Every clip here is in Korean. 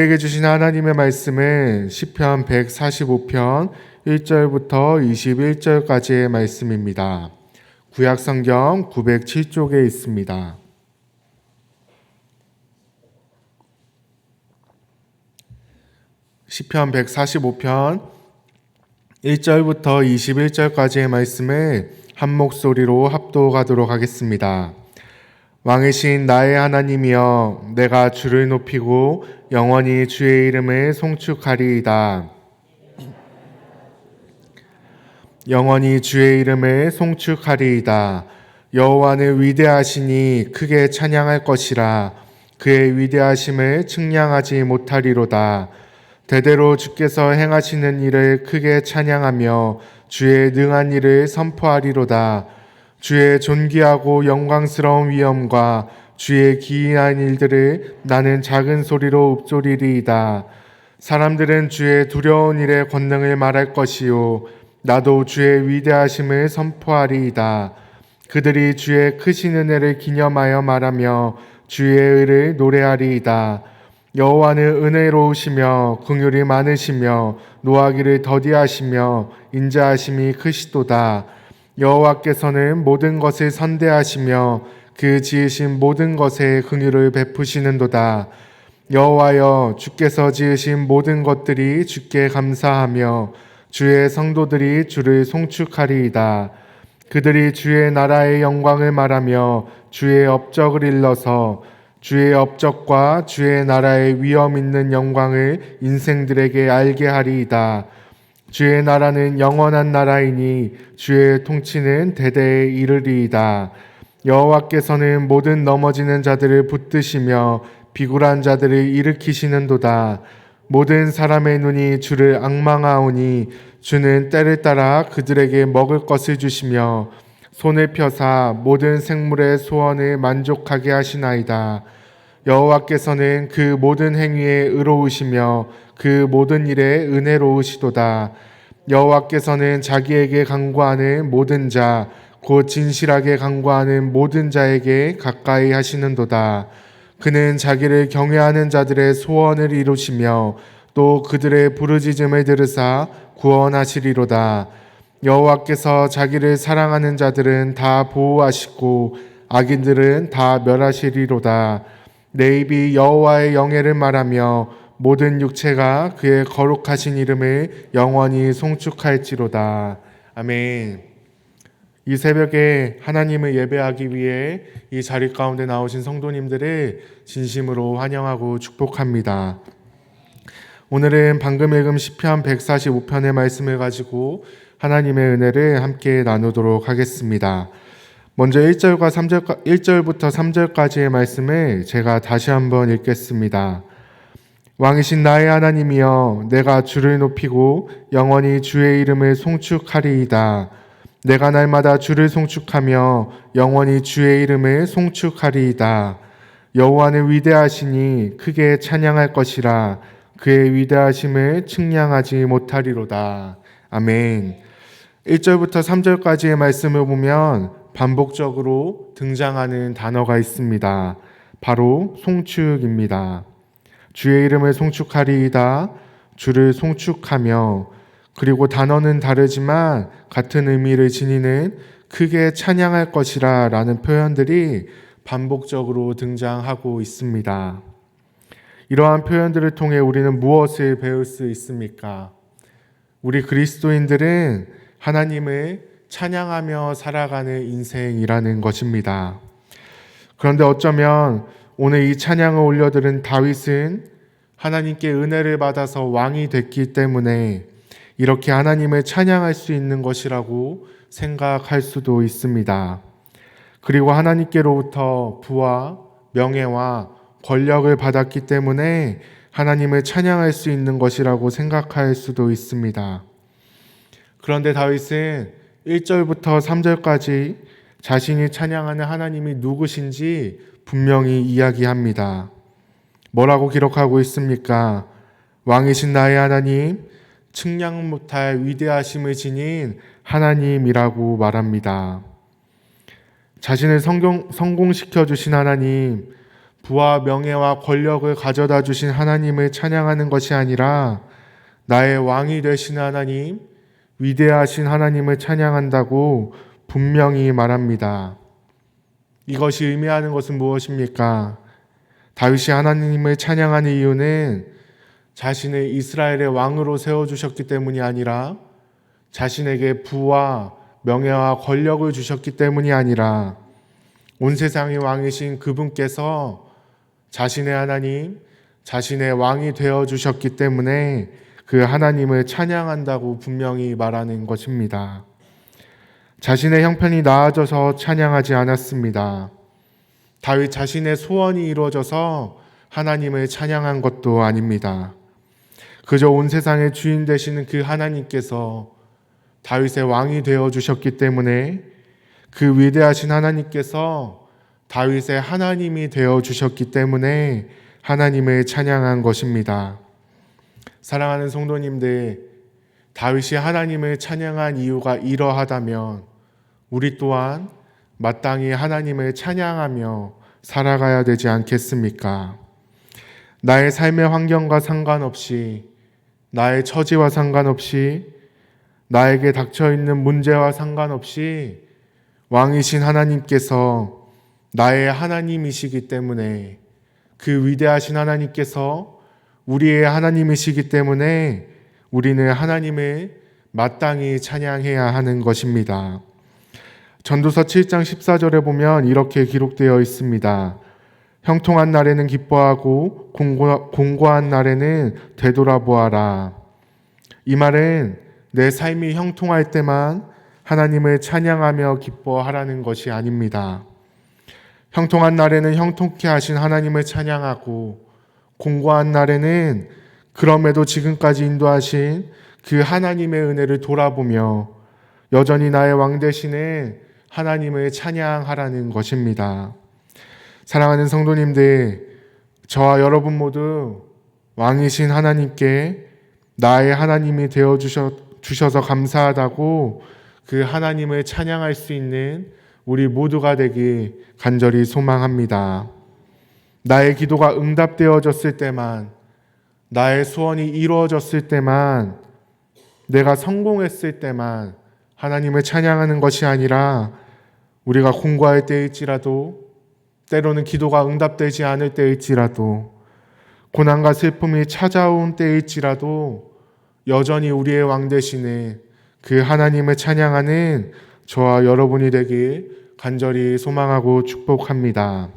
우리에게 주신 하나님의 말씀은 시편 145편 1절부터 21절까지의 말씀입니다. 구약성경 907쪽에 있습니다. 시편 145편 1절부터 21절까지의 말씀을 한 목소리로 합독하도록 하겠습니다. 왕이신 나의 하나님이여, 내가 주를 높이고 영원히 주의 이름을 송축하리이다. 영원히 주의 이름을 송축하리이다. 여호와는 위대하시니 크게 찬양할 것이라. 그의 위대하심을 측량하지 못하리로다. 대대로 주께서 행하시는 일을 크게 찬양하며 주의 능한 일을 선포하리로다. 주의 존귀하고 영광스러운 위엄과 주의 기이한 일들을 나는 작은 소리로 읊조리리이다. 사람들은 주의 두려운 일의 권능을 말할 것이요, 나도 주의 위대하심을 선포하리이다. 그들이 주의 크신 은혜를 기념하여 말하며 주의 의를 노래하리이다. 여호와는 은혜로우시며 긍휼이 많으시며 노하기를 더디하시며 인자하심이 크시도다. 여호와께서는 모든 것을 선대하시며 그 지으신 모든 것에 긍휼을 베푸시는도다. 여호와여, 주께서 지으신 모든 것들이 주께 감사하며 주의 성도들이 주를 송축하리이다. 그들이 주의 나라의 영광을 말하며 주의 업적을 일러서 주의 업적과 주의 나라의 위엄 있는 영광을 인생들에게 알게 하리이다. 주의 나라는 영원한 나라이니 주의 통치는 대대에 이르리이다. 여호와께서는 모든 넘어지는 자들을 붙드시며 비굴한 자들을 일으키시는도다. 모든 사람의 눈이 주를 앙망하오니 주는 때를 따라 그들에게 먹을 것을 주시며 손을 펴사 모든 생물의 소원을 만족하게 하시나이다. 여호와께서는 그 모든 행위에 의로우시며 그 모든 일에 은혜로우시도다. 여호와께서는 자기에게 간구하는 모든 자, 곧 진실하게 간구하는 모든 자에게 가까이 하시는도다. 그는 자기를 경외하는 자들의 소원을 이루시며 또 그들의 부르짖음을 들으사 구원하시리로다. 여호와께서 자기를 사랑하는 자들은 다 보호하시고 악인들은 다 멸하시리로다. 내 입이 여호와의 영예를 말하며 모든 육체가 그의 거룩하신 이름을 영원히 송축할지로다. 아멘. 이 새벽에 하나님을 예배하기 위해 이 자리 가운데 나오신 성도님들을 진심으로 환영하고 축복합니다. 오늘은 방금 읽은 시편 145편의 말씀을 가지고 하나님의 은혜를 함께 나누도록 하겠습니다. 먼저 1절부터 3절까지의 말씀을 제가 다시 한번 읽겠습니다. 왕이신 나의 하나님이여, 내가 주를 높이고 영원히 주의 이름을 송축하리이다. 내가 날마다 주를 송축하며 영원히 주의 이름을 송축하리이다. 여호와는 위대하시니 크게 찬양할 것이라. 그의 위대하심을 측량하지 못하리로다. 아멘. 1절부터 3절까지의 말씀을 보면 반복적으로 등장하는 단어가 있습니다. 바로 송축입니다. 주의 이름을 송축하리이다. 주를 송축하며, 그리고 단어는 다르지만 같은 의미를 지니는 크게 찬양할 것이라 라는 표현들이 반복적으로 등장하고 있습니다. 이러한 표현들을 통해 우리는 무엇을 배울 수 있습니까? 우리 그리스도인들은 하나님을 찬양하며 살아가는 인생이라는 것입니다. 그런데 어쩌면 오늘 이 찬양을 올려드린 다윗은 하나님께 은혜를 받아서 왕이 됐기 때문에 이렇게 하나님을 찬양할 수 있는 것이라고 생각할 수도 있습니다. 그리고 하나님께로부터 부와 명예와 권력을 받았기 때문에 하나님을 찬양할 수 있는 것이라고 생각할 수도 있습니다. 그런데 다윗은 1절부터 3절까지 자신이 찬양하는 하나님이 누구신지 분명히 이야기합니다. 뭐라고 기록하고 있습니까? 왕이신 나의 하나님, 측량 못할 위대하심을 지닌 하나님이라고 말합니다. 자신을 성공시켜 주신 하나님, 부와 명예와 권력을 가져다 주신 하나님을 찬양하는 것이 아니라 나의 왕이 되신 하나님, 위대하신 하나님을 찬양한다고 분명히 말합니다. 이것이 의미하는 것은 무엇입니까? 다윗이 하나님을 찬양하는 이유는 자신을 이스라엘의 왕으로 세워주셨기 때문이 아니라 자신에게 부와 명예와 권력을 주셨기 때문이 아니라 온 세상의 왕이신 그분께서 자신의 하나님, 자신의 왕이 되어주셨기 때문에 그 하나님을 찬양한다고 분명히 말하는 것입니다. 자신의 형편이 나아져서 찬양하지 않았습니다. 다윗 자신의 소원이 이루어져서 하나님을 찬양한 것도 아닙니다. 그저 온 세상의 주인 되시는 그 하나님께서 다윗의 왕이 되어주셨기 때문에 그 위대하신 하나님께서 다윗의 하나님이 되어주셨기 때문에 하나님을 찬양한 것입니다. 사랑하는 성도님들, 다윗이 하나님을 찬양한 이유가 이러하다면 우리 또한 마땅히 하나님을 찬양하며 살아가야 되지 않겠습니까? 나의 삶의 환경과 상관없이, 나의 처지와 상관없이, 나에게 닥쳐있는 문제와 상관없이 왕이신 하나님께서 나의 하나님이시기 때문에, 그 위대하신 하나님께서 우리의 하나님이시기 때문에 우리는 하나님을 마땅히 찬양해야 하는 것입니다. 전도서 7장 14절에 보면 이렇게 기록되어 있습니다. 형통한 날에는 기뻐하고 공고한 날에는 되돌아보아라. 이 말은 내 삶이 형통할 때만 하나님을 찬양하며 기뻐하라는 것이 아닙니다. 형통한 날에는 형통케 하신 하나님을 찬양하고 공고한 날에는 그럼에도 지금까지 인도하신 그 하나님의 은혜를 돌아보며 여전히 나의 왕 되시는 하나님을 찬양하라는 것입니다. 사랑하는 성도님들, 저와 여러분 모두 왕이신 하나님께 나의 하나님이 되어주셔서 감사하다고 그 하나님을 찬양할 수 있는 우리 모두가 되길 간절히 소망합니다. 나의 기도가 응답되어졌을 때만, 나의 소원이 이루어졌을 때만, 내가 성공했을 때만 하나님을 찬양하는 것이 아니라 우리가 공고할 때일지라도, 때로는 기도가 응답되지 않을 때일지라도, 고난과 슬픔이 찾아온 때일지라도 여전히 우리의 왕 되시는 그 하나님을 찬양하는 저와 여러분이 되길 간절히 소망하고 축복합니다.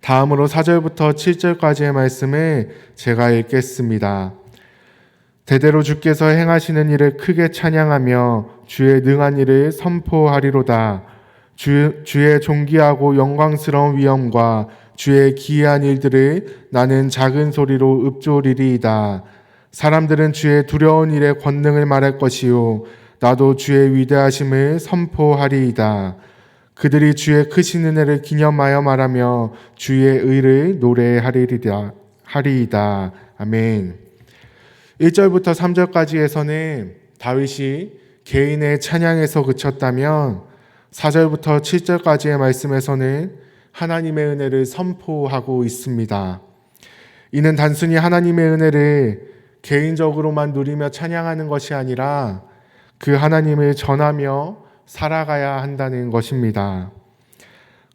다음으로 4절부터 7절까지의 말씀을 제가 읽겠습니다. 대대로 주께서 행하시는 일을 크게 찬양하며 주의 능한 일을 선포하리로다. 주의 존귀하고 영광스러운 위엄과 주의 기이한 일들을 나는 작은 소리로 읊조리리이다. 사람들은 주의 두려운 일의 권능을 말할 것이요 나도 주의 위대하심을 선포하리이다. 그들이 주의 크신 은혜를 기념하여 말하며 주의 의를 노래하리이다. 아멘. 1절부터 3절까지에서는 다윗이 개인의 찬양에서 그쳤다면 4절부터 7절까지의 말씀에서는 하나님의 은혜를 선포하고 있습니다. 이는 단순히 하나님의 은혜를 개인적으로만 누리며 찬양하는 것이 아니라 그 하나님을 전하며 살아가야 한다는 것입니다.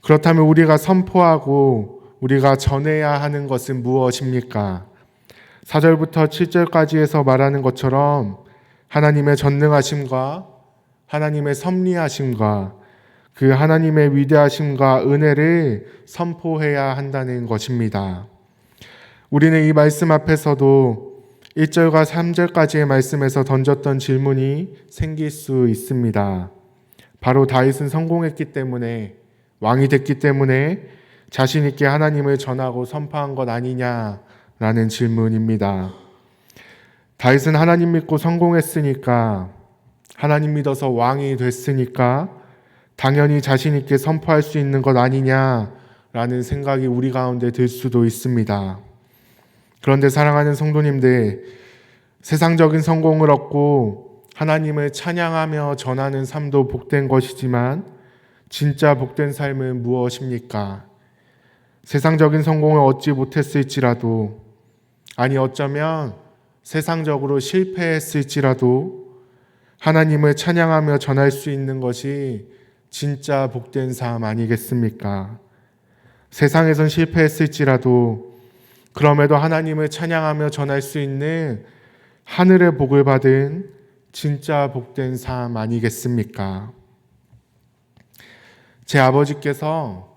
그렇다면 우리가 선포하고 우리가 전해야 하는 것은 무엇입니까? 4절부터 7절까지에서 말하는 것처럼 하나님의 전능하심과 하나님의 섭리하심과 그 하나님의 위대하심과 은혜를 선포해야 한다는 것입니다. 우리는 이 말씀 앞에서도 1절과 3절까지의 말씀에서 던졌던 질문이 생길 수 있습니다. 바로 다윗은 성공했기 때문에, 왕이 됐기 때문에 자신 있게 하나님을 전하고 선포한 것 아니냐라는 질문입니다. 다윗은 하나님 믿고 성공했으니까, 하나님 믿어서 왕이 됐으니까 당연히 자신 있게 선포할 수 있는 것 아니냐라는 생각이 우리 가운데 들 수도 있습니다. 그런데 사랑하는 성도님들, 세상적인 성공을 얻고 하나님을 찬양하며 전하는 삶도 복된 것이지만 진짜 복된 삶은 무엇입니까? 세상적인 성공을 얻지 못했을지라도, 아니 어쩌면 세상적으로 실패했을지라도 하나님을 찬양하며 전할 수 있는 것이 진짜 복된 삶 아니겠습니까? 세상에선 실패했을지라도 그럼에도 하나님을 찬양하며 전할 수 있는 하늘의 복을 받은 진짜 복된 삶 아니겠습니까? 제 아버지께서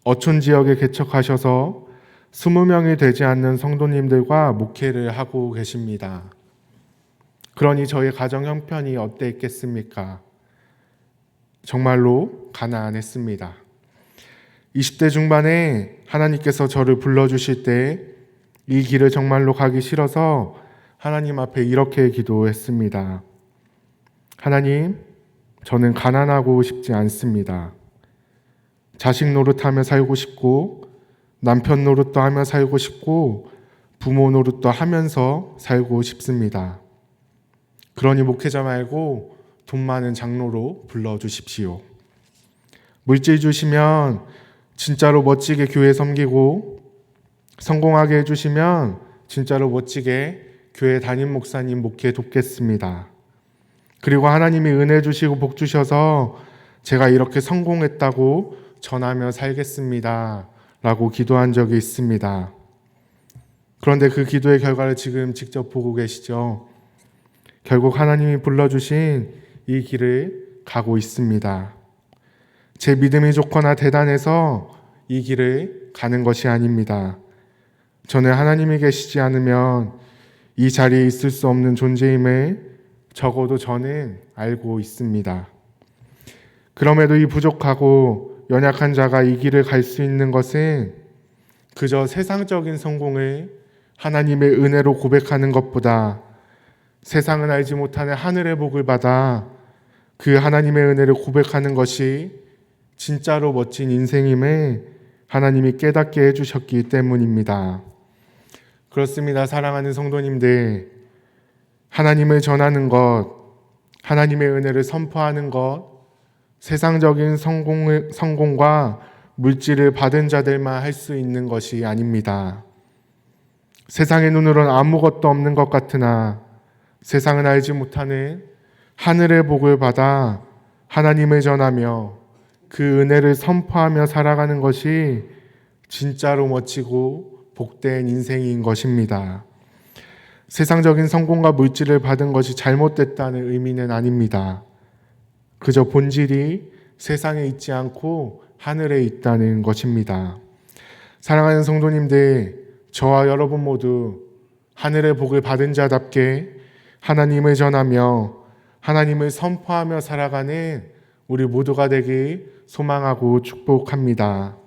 어촌 지역에 개척하셔서 20명이 되지 않는 성도님들과 목회를 하고 계십니다. 그러니 저희 가정 형편이 어땠겠습니까? 정말로 가난했습니다. 20대 중반에 하나님께서 저를 불러주실 때 이 길을 정말로 가기 싫어서 하나님 앞에 이렇게 기도했습니다. 하나님, 저는 가난하고 싶지 않습니다. 자식 노릇하며 살고 싶고 남편 노릇도 하며 살고 싶고 부모 노릇도 하면서 살고 싶습니다. 그러니 목회자 말고 돈 많은 장로로 불러주십시오. 물질 주시면 진짜로 멋지게 교회 섬기고 성공하게 해주시면 진짜로 멋지게 교회 담임 목사님 목회 돕겠습니다. 그리고 하나님이 은혜 주시고 복 주셔서 제가 이렇게 성공했다고 전하며 살겠습니다. 라고 기도한 적이 있습니다. 그런데 그 기도의 결과를 지금 직접 보고 계시죠? 결국 하나님이 불러주신 이 길을 가고 있습니다. 제 믿음이 좋거나 대단해서 이 길을 가는 것이 아닙니다. 저는 하나님이 계시지 않으면 이 자리에 있을 수 없는 존재임을 적어도 저는 알고 있습니다. 그럼에도 이 부족하고 연약한 자가 이 길을 갈 수 있는 것은 그저 세상적인 성공을 하나님의 은혜로 고백하는 것보다 세상은 알지 못하는 하늘의 복을 받아 그 하나님의 은혜를 고백하는 것이 진짜로 멋진 인생임을 하나님이 깨닫게 해주셨기 때문입니다. 그렇습니다. 사랑하는 성도님들, 하나님을 전하는 것, 하나님의 은혜를 선포하는 것, 세상적인 성공과 물질을 받은 자들만 할 수 있는 것이 아닙니다. 세상의 눈으로는 아무것도 없는 것 같으나 세상은 알지 못하는 하늘의 복을 받아 하나님을 전하며 그 은혜를 선포하며 살아가는 것이 진짜로 멋지고 복된 인생인 것입니다. 세상적인 성공과 물질을 받은 것이 잘못됐다는 의미는 아닙니다. 그저 본질이 세상에 있지 않고 하늘에 있다는 것입니다. 사랑하는 성도님들, 저와 여러분 모두 하늘의 복을 받은 자답게 하나님을 전하며 하나님을 선포하며 살아가는 우리 모두가 되길 소망하고 축복합니다.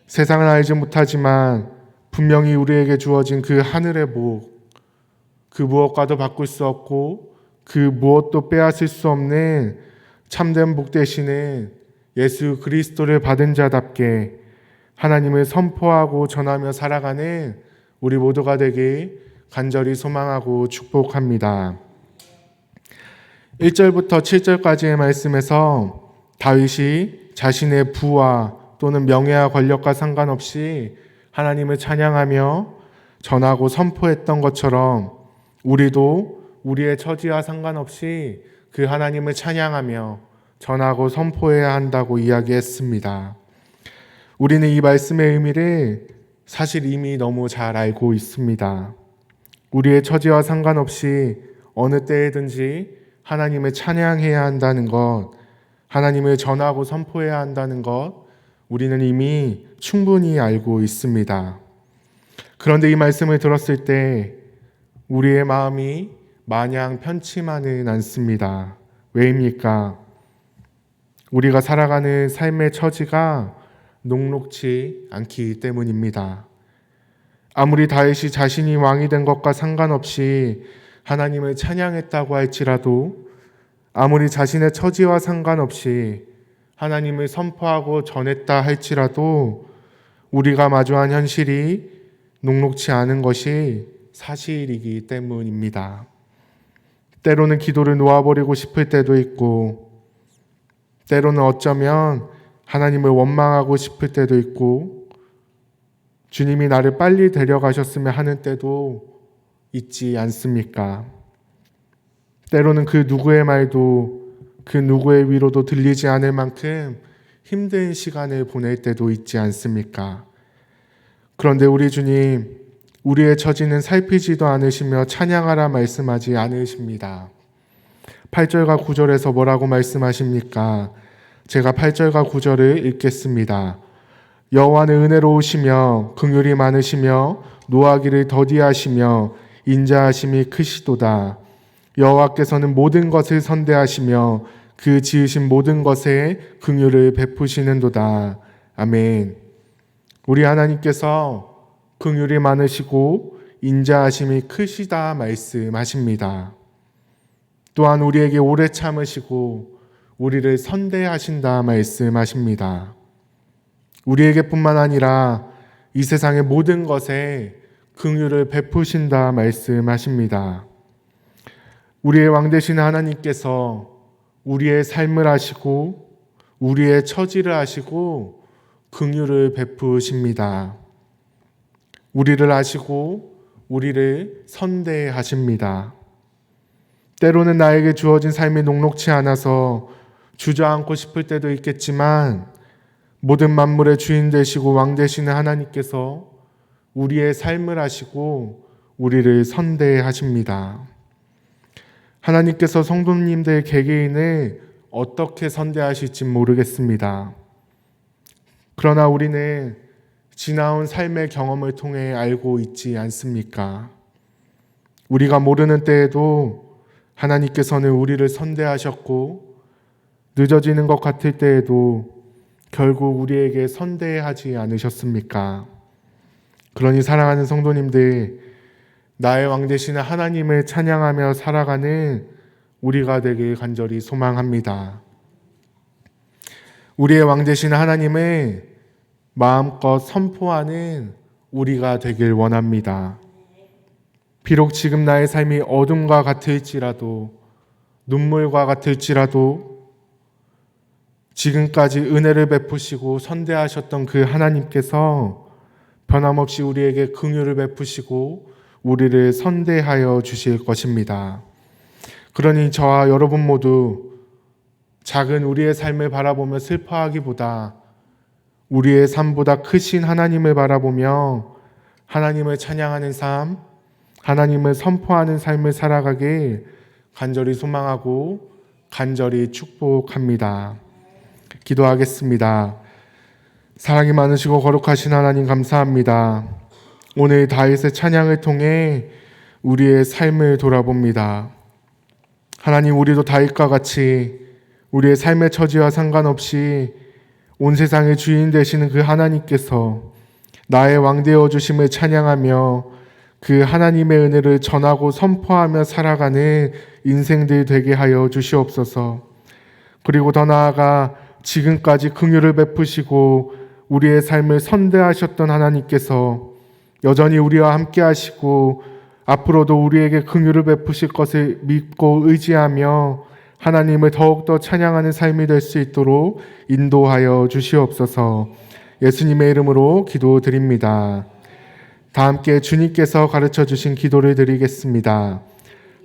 세상을 알지 못하지만 분명히 우리에게 주어진 그 하늘의 복, 그 무엇과도 바꿀 수 없고 그 무엇도 빼앗을 수 없는 참된 복 대신에 예수 그리스도를 받은 자답게 하나님을 선포하고 전하며 살아가는 우리 모두가 되길 간절히 소망하고 축복합니다. 1절부터 7절까지의 말씀에서 다윗이 자신의 부와 또는 명예와 권력과 상관없이 하나님을 찬양하며 전하고 선포했던 것처럼 우리도 우리의 처지와 상관없이 그 하나님을 찬양하며 전하고 선포해야 한다고 이야기했습니다. 우리는 이 말씀의 의미를 사실 이미 너무 잘 알고 있습니다. 우리의 처지와 상관없이 어느 때에든지 하나님을 찬양해야 한다는 것, 하나님을 전하고 선포해야 한다는 것, 우리는 이미 충분히 알고 있습니다. 그런데 이 말씀을 들었을 때 우리의 마음이 마냥 편치만은 않습니다. 왜입니까? 우리가 살아가는 삶의 처지가 녹록지 않기 때문입니다. 아무리 다윗이 자신이 왕이 된 것과 상관없이 하나님을 찬양했다고 할지라도, 아무리 자신의 처지와 상관없이 하나님을 선포하고 전했다 할지라도 우리가 마주한 현실이 녹록지 않은 것이 사실이기 때문입니다. 때로는 기도를 놓아버리고 싶을 때도 있고, 때로는 어쩌면 하나님을 원망하고 싶을 때도 있고, 주님이 나를 빨리 데려가셨으면 하는 때도 있지 않습니까? 때로는 그 누구의 말도 그 누구의 위로도 들리지 않을 만큼 힘든 시간을 보낼 때도 있지 않습니까? 그런데 우리 주님, 우리의 처지는 살피지도 않으시며 찬양하라 말씀하지 않으십니다. 8절과 9절에서 뭐라고 말씀하십니까? 제가 8절과 9절을 읽겠습니다. 여호와는 은혜로우시며 긍휼이 많으시며 노하기를 더디하시며 인자하심이 크시도다. 여호와께서는 모든 것을 선대하시며 그 지으신 모든 것에 긍휼을 베푸시는도다. 아멘. 우리 하나님께서 긍휼이 많으시고 인자하심이 크시다 말씀하십니다. 또한 우리에게 오래 참으시고 우리를 선대하신다 말씀하십니다. 우리에게 뿐만 아니라 이 세상의 모든 것에 긍휼을 베푸신다 말씀하십니다. 우리의 왕 되신 하나님께서 우리의 삶을 아시고 우리의 처지를 아시고 긍휼을 베푸십니다. 우리를 아시고 우리를 선대하십니다. 때로는 나에게 주어진 삶이 녹록치 않아서 주저앉고 싶을 때도 있겠지만 모든 만물의 주인 되시고 왕 되시는 하나님께서 우리의 삶을 아시고 우리를 선대하십니다. 하나님께서 성도님들 개개인을 어떻게 선대하실지 모르겠습니다. 그러나 우리는 지나온 삶의 경험을 통해 알고 있지 않습니까? 우리가 모르는 때에도 하나님께서는 우리를 선대하셨고 늦어지는 것 같을 때에도 결국 우리에게 선대하지 않으셨습니까? 그러니 사랑하는 성도님들, 나의 왕 되시는 하나님을 찬양하며 살아가는 우리가 되길 간절히 소망합니다. 우리의 왕 되시는 하나님을 마음껏 선포하는 우리가 되길 원합니다. 비록 지금 나의 삶이 어둠과 같을지라도, 눈물과 같을지라도 지금까지 은혜를 베푸시고 선대하셨던 그 하나님께서 변함없이 우리에게 긍휼을 베푸시고 우리를 선대하여 주실 것입니다. 그러니 저와 여러분 모두 작은 우리의 삶을 바라보며 슬퍼하기보다 우리의 삶보다 크신 하나님을 바라보며 하나님을 찬양하는 삶, 하나님을 선포하는 삶을 살아가길 간절히 소망하고 간절히 축복합니다. 기도하겠습니다. 사랑이 많으시고 거룩하신 하나님 감사합니다. 오늘 다윗의 찬양을 통해 우리의 삶을 돌아봅니다. 하나님, 우리도 다윗과 같이 우리의 삶의 처지와 상관없이 온 세상의 주인 되시는 그 하나님께서 나의 왕 되어 주심을 찬양하며 그 하나님의 은혜를 전하고 선포하며 살아가는 인생들 되게 하여 주시옵소서. 그리고 더 나아가 지금까지 긍휼을 베푸시고 우리의 삶을 선대하셨던 하나님께서 여전히 우리와 함께 하시고 앞으로도 우리에게 긍휼을 베푸실 것을 믿고 의지하며 하나님을 더욱더 찬양하는 삶이 될 수 있도록 인도하여 주시옵소서. 예수님의 이름으로 기도드립니다. 다 함께 주님께서 가르쳐 주신 기도를 드리겠습니다.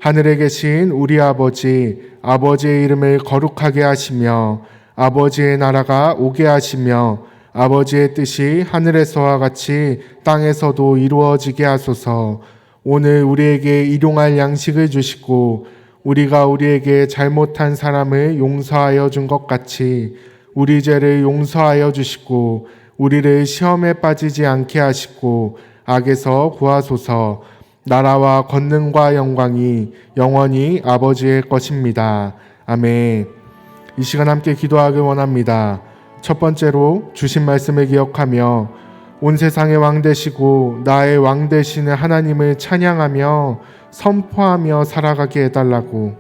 하늘에 계신 우리 아버지, 아버지의 이름을 거룩하게 하시며 아버지의 나라가 오게 하시며 아버지의 뜻이 하늘에서와 같이 땅에서도 이루어지게 하소서. 오늘 우리에게 일용할 양식을 주시고 우리가 우리에게 잘못한 사람을 용서하여 준 것 같이 우리 죄를 용서하여 주시고 우리를 시험에 빠지지 않게 하시고 악에서 구하소서. 나라와 권능과 영광이 영원히 아버지의 것입니다. 아멘. 이 시간 함께 기도하길 원합니다. 첫 번째로 주신 말씀을 기억하며 온 세상의 왕 되시고 나의 왕 되시는 하나님을 찬양하며 선포하며 살아가게 해달라고.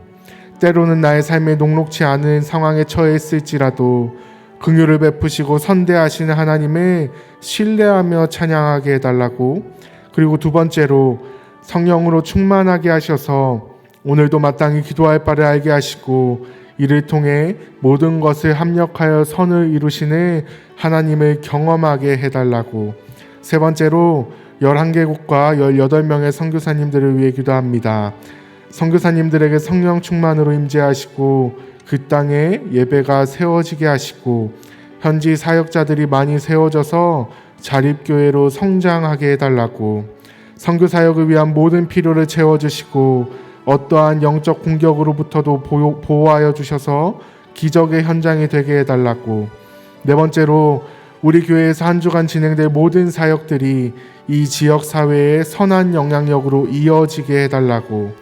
때로는 나의 삶에 녹록치 않은 상황에 처했을지라도 긍휼을 베푸시고 선대하시는 하나님을 신뢰하며 찬양하게 해달라고. 그리고 두 번째로 성령으로 충만하게 하셔서 오늘도 마땅히 기도할 바를 알게 하시고 이를 통해 모든 것을 합력하여 선을 이루시는 하나님을 경험하게 해달라고. 세 번째로 11개국과 18명의 선교사님들을 위해 기도합니다. 선교사님들에게 성령 충만으로 임재하시고 그 땅에 예배가 세워지게 하시고 현지 사역자들이 많이 세워져서 자립교회로 성장하게 해달라고, 선교 사역을 위한 모든 필요를 채워주시고 어떠한 영적 공격으로부터도 보호하여 주셔서 기적의 현장이 되게 해달라고, 네 번째로 우리 교회에서 한 주간 진행될 모든 사역들이 이 지역 사회의 선한 영향력으로 이어지게 해달라고,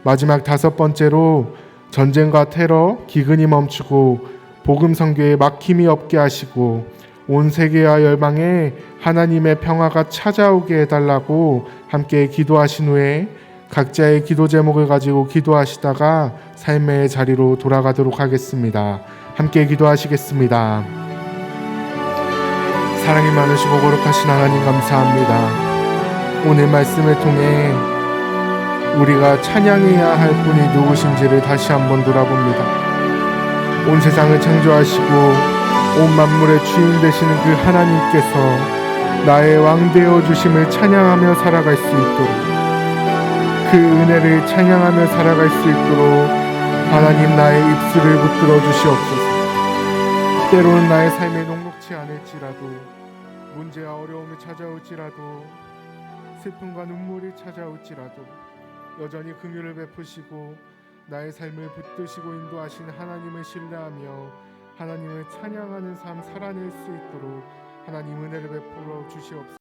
마지막 다섯 번째로 전쟁과 테러, 기근이 멈추고 복음 선교에 막힘이 없게 하시고 온 세계와 열방에 하나님의 평화가 찾아오게 해달라고 함께 기도하신 후에 각자의 기도 제목을 가지고 기도하시다가 삶의 자리로 돌아가도록 하겠습니다. 함께 기도하시겠습니다. 사랑이 많으시고 거룩하신 하나님 감사합니다. 오늘 말씀을 통해 우리가 찬양해야 할 분이 누구신지를 다시 한번 돌아봅니다. 온 세상을 창조하시고 온 만물의 주인 되시는 그 하나님께서 나의 왕 되어 주심을 찬양하며 살아갈 수 있도록, 그 은혜를 찬양하며 살아갈 수 있도록 하나님 나의 입술을 붙들어 주시옵소서. 때로는 나의 삶에 녹록지 않을지라도, 문제와 어려움이 찾아올지라도, 슬픔과 눈물이 찾아올지라도 여전히 긍휼을 베푸시고 나의 삶을 붙드시고 인도하신 하나님을 신뢰하며 하나님을 찬양하는 삶 살아낼 수 있도록 하나님 은혜를 베풀어 주시옵소서.